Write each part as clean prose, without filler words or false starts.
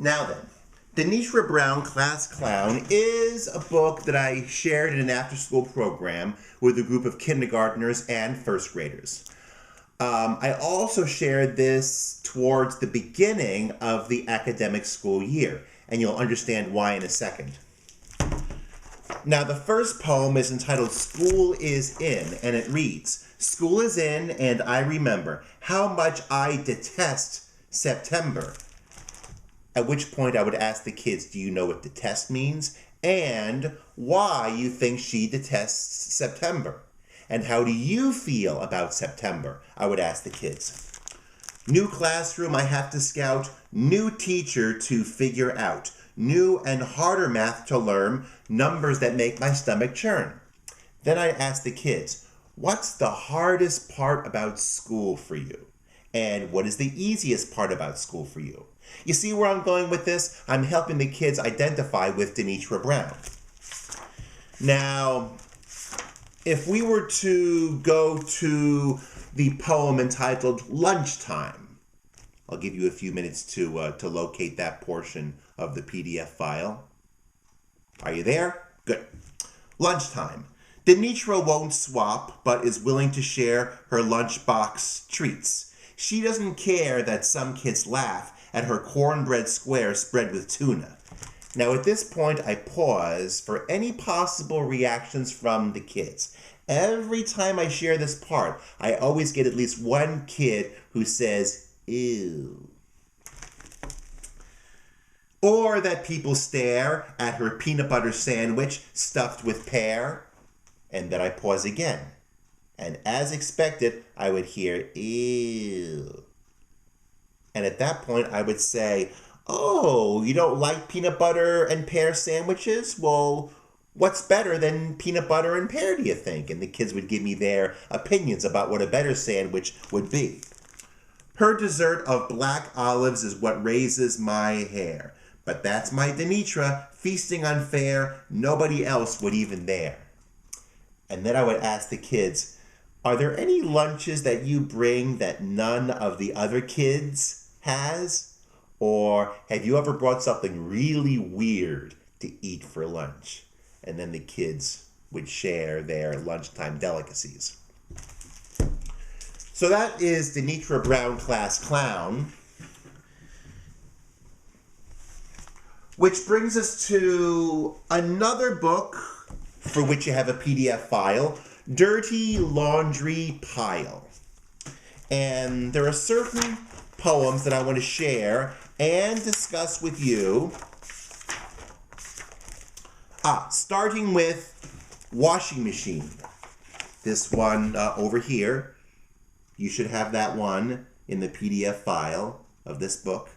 Now then, Denitra Brown, Class Clown, is a book that I shared in an after-school program with a group of kindergartners and first graders. I also shared this towards the beginning of the academic school year, and you'll understand why in a second. Now, the first poem is entitled School is In, and it reads, School is in, and I remember how much I detest September. At which point I would ask the kids, do you know what detest means? And why you think she detests September? And how do you feel about September? I would ask the kids. New classroom I have to scout, new teacher to figure out, new and harder math to learn, numbers that make my stomach churn. Then I ask the kids, what's the hardest part about school for you? And what is the easiest part about school for you? You see where I'm going with this? I'm helping the kids identify with Denitra Brown. Now, if we were to go to the poem entitled Lunchtime, I'll give you a few minutes to locate that portion of the PDF file. Are you there? Good. Lunchtime. Denitra won't swap, but is willing to share her lunchbox treats. She doesn't care that some kids laugh at her cornbread square spread with tuna. Now at this point, I pause for any possible reactions from the kids. Every time I share this part, I always get at least one kid who says, ew. Or that people stare at her peanut butter sandwich stuffed with pear. And then I pause again. And as expected, I would hear, ew. And at that point, I would say, oh, you don't like peanut butter and pear sandwiches? Well, what's better than peanut butter and pear, do you think? And the kids would give me their opinions about what a better sandwich would be. Her dessert of black olives is what raises my hair. But that's my Denitra, feasting on fare, nobody else would even dare. And then I would ask the kids, are there any lunches that you bring that none of the other kids has? Or have you ever brought something really weird to eat for lunch? And then the kids would share their lunchtime delicacies. So that is Denitra Brown, Class Clown. Which brings us to another book for which you have a PDF file, Dirty Laundry Pile. And there are certain poems that I want to share and discuss with you. Starting with washing machine. This one over here. You should have that one in the PDF file of this book.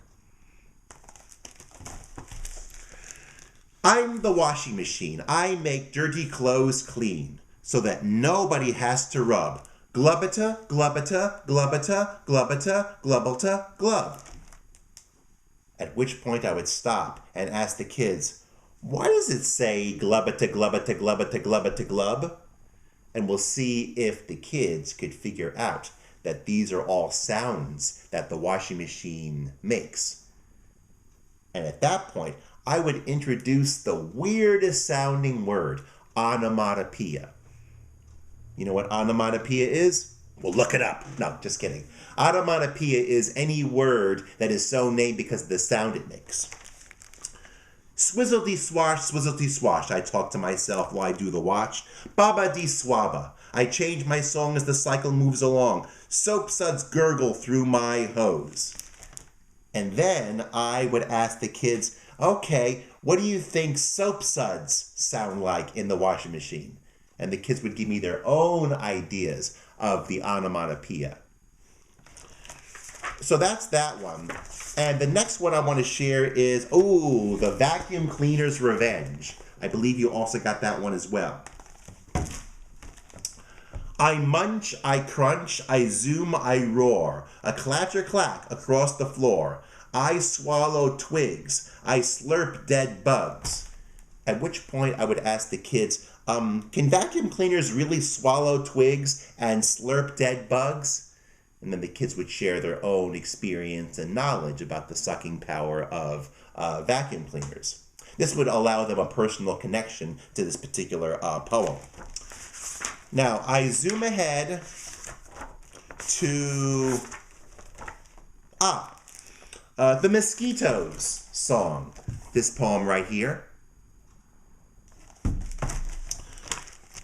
I'm the washing machine. I make dirty clothes clean so that nobody has to rub. Glubbita, glubbita, glubbita, glubbita, glubbita, glub. At which point I would stop and ask the kids, why does it say glubbita, glubbita, glubbita, glubbita, glub? And we'll see if the kids could figure out that these are all sounds that the washing machine makes. And at that point, I would introduce the weirdest sounding word, onomatopoeia. You know what onomatopoeia is? Well, look it up. No, just kidding. Onomatopoeia is any word that is so named because of the sound it makes. Swizzle-dee swash, swizzle-dee swash, I talk to myself while I do the watch. Baba-dee swabba, I change my song as the cycle moves along. Soap suds gurgle through my hose. And then I would ask the kids, okay, what do you think soap suds sound like in the washing machine? And the kids would give me their own ideas of the onomatopoeia. So that's that one. And the next one I want to share is, the vacuum cleaner's revenge. I believe you also got that one as well. I munch, I crunch, I zoom, I roar. A clatter-clack across the floor. I swallow twigs. I slurp dead bugs. At which point I would ask the kids, can vacuum cleaners really swallow twigs and slurp dead bugs? And then the kids would share their own experience and knowledge about the sucking power of vacuum cleaners. This would allow them a personal connection to this particular poem. Now, I zoom ahead to the Mosquitoes song. This poem right here.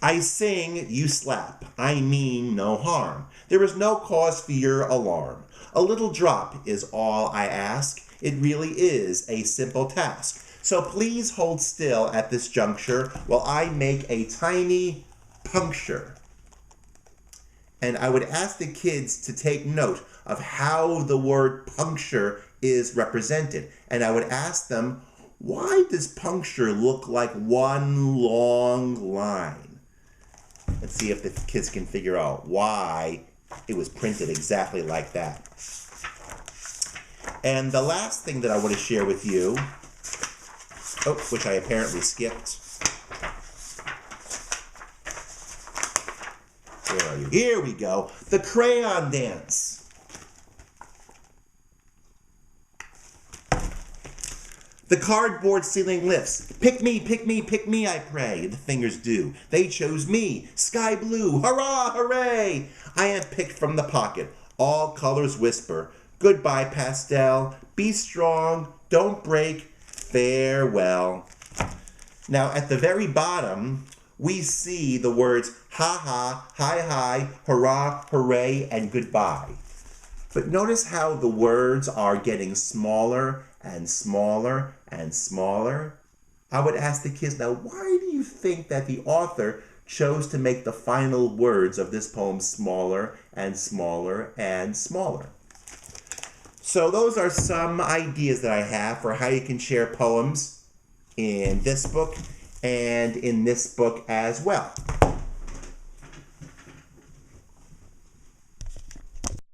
I sing, you slap. I mean no harm. There is no cause for your alarm. A little drop is all I ask. It really is a simple task. So please hold still at this juncture while I make a tiny puncture. And I would ask the kids to take note of how the word puncture is represented. And I would ask them, why does puncture look like one long line? Let's see if the kids can figure out why it was printed exactly like that. And the last thing that I want to share with you, which I apparently skipped. Where are you? Here we go. The crayon dance. The cardboard ceiling lifts. Pick me, pick me, pick me, I pray. The fingers do. They chose me. Sky blue. Hurrah, hooray. I am picked from the pocket. All colors whisper. Goodbye, pastel. Be strong. Don't break. Farewell. Now, at the very bottom, we see the words ha ha, hi hi, hurrah, hooray, and goodbye. But notice how the words are getting smaller and smaller and smaller. I would ask the kids, now, why do you think that the author chose to make the final words of this poem smaller and smaller and smaller? So those are some ideas that I have for how you can share poems in this book and in this book as well.